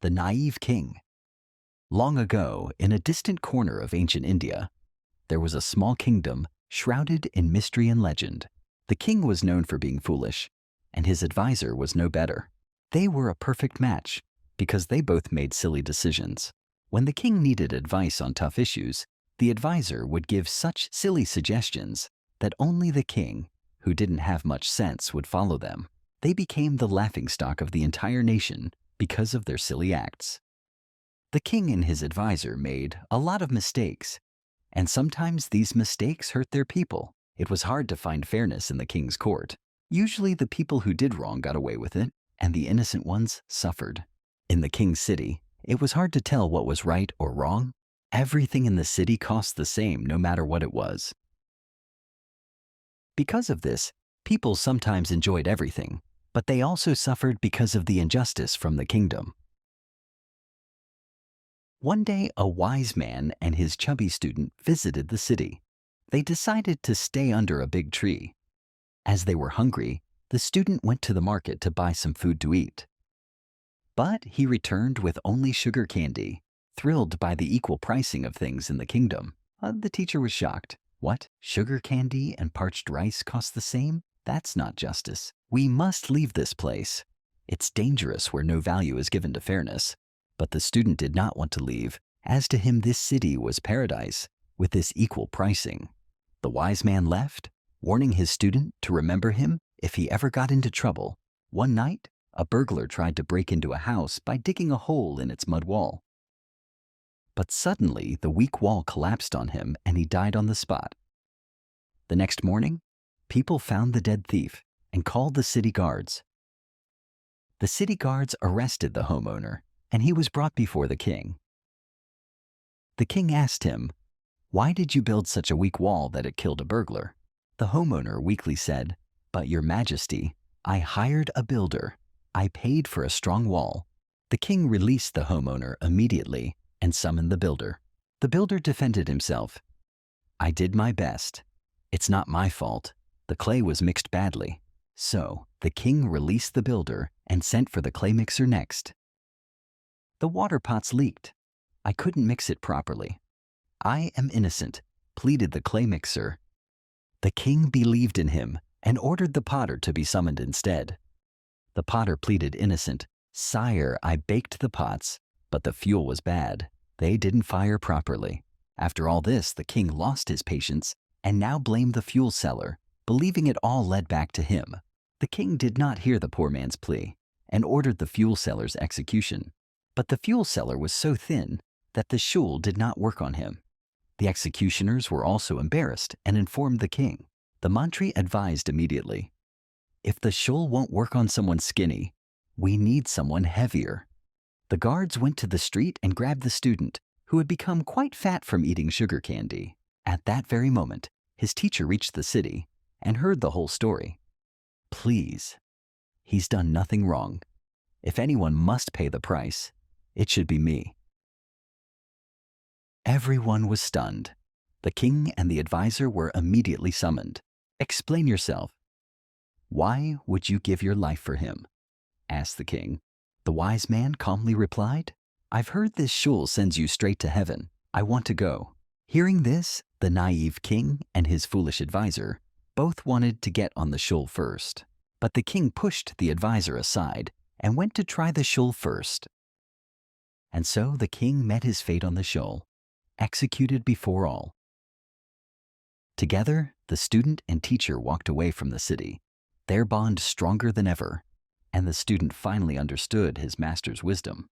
the naive king. Long ago, in a distant corner of ancient India, there was a small kingdom shrouded in mystery and legend. The king was known for being foolish, and his advisor was no better. They were a perfect match because they both made silly decisions. When the king needed advice on tough issues, the advisor would give such silly suggestions that only the king, who didn't have much sense, would follow them. They became the laughingstock of the entire nation because of their silly acts. The king and his advisor made a lot of mistakes, and sometimes these mistakes hurt their people. It was hard to find fairness in the king's court. Usually the people who did wrong got away with it, and the innocent ones suffered. In the king's city, it was hard to tell what was right or wrong. Everything in the city cost the same no matter what it was. Because of this, people sometimes enjoyed everything, but they also suffered because of the injustice from the kingdom. One day, a wise man and his chubby student visited the city. They decided to stay under a big tree. As they were hungry, the student went to the market to buy some food to eat. But he returned with only sugar candy, thrilled by the equal pricing of things in the kingdom. The teacher was shocked. What? Sugar candy and parched rice cost the same? That's not justice. We must leave this place. It's dangerous where no value is given to fairness. But the student did not want to leave. As to him, this city was paradise with this equal pricing. The wise man left, warning his student to remember him if he ever got into trouble. One night, a burglar tried to break into a house by digging a hole in its mud wall. But suddenly, the weak wall collapsed on him and he died on the spot. The next morning, people found the dead thief and called the city guards. The city guards arrested the homeowner, and he was brought before the king. The king asked him, "Why did you build such a weak wall that it killed a burglar?" The homeowner weakly said, "But your majesty, I hired a builder. I paid for a strong wall." The king released the homeowner immediately and summoned the builder. The builder defended himself. "I did my best. It's not my fault. The clay was mixed badly." So the king released the builder and sent for the clay mixer next. "The water pots leaked. I couldn't mix it properly. I am innocent," pleaded the clay mixer. The king believed in him and ordered the potter to be summoned instead. The potter pleaded innocent. "Sire, I baked the pots, but the fuel was bad. They didn't fire properly." After all this, the king lost his patience and now blamed the fuel seller, believing it all led back to him. The king did not hear the poor man's plea and ordered the fuel seller's execution. But the fuel seller was so thin that the shul did not work on him. The executioners were also embarrassed and informed the king. The mantri advised immediately, "If the shul won't work on someone skinny, we need someone heavier." The guards went to the street and grabbed the student, who had become quite fat from eating sugar candy. At that very moment, his teacher reached the city and heard the whole story. "Please, he's done nothing wrong. If anyone must pay the price, it should be me." Everyone was stunned. The king and the advisor were immediately summoned. "Explain yourself." "Why would you give your life for him?" asked the king. The wise man calmly replied, "I've heard this shul sends you straight to heaven. I want to go." Hearing this, the naive king and his foolish advisor both wanted to get on the shul first. But the king pushed the advisor aside and went to try the shul first. And so the king met his fate on the shul, executed before all. Together, the student and teacher walked away from the city, their bond stronger than ever, and the student finally understood his master's wisdom.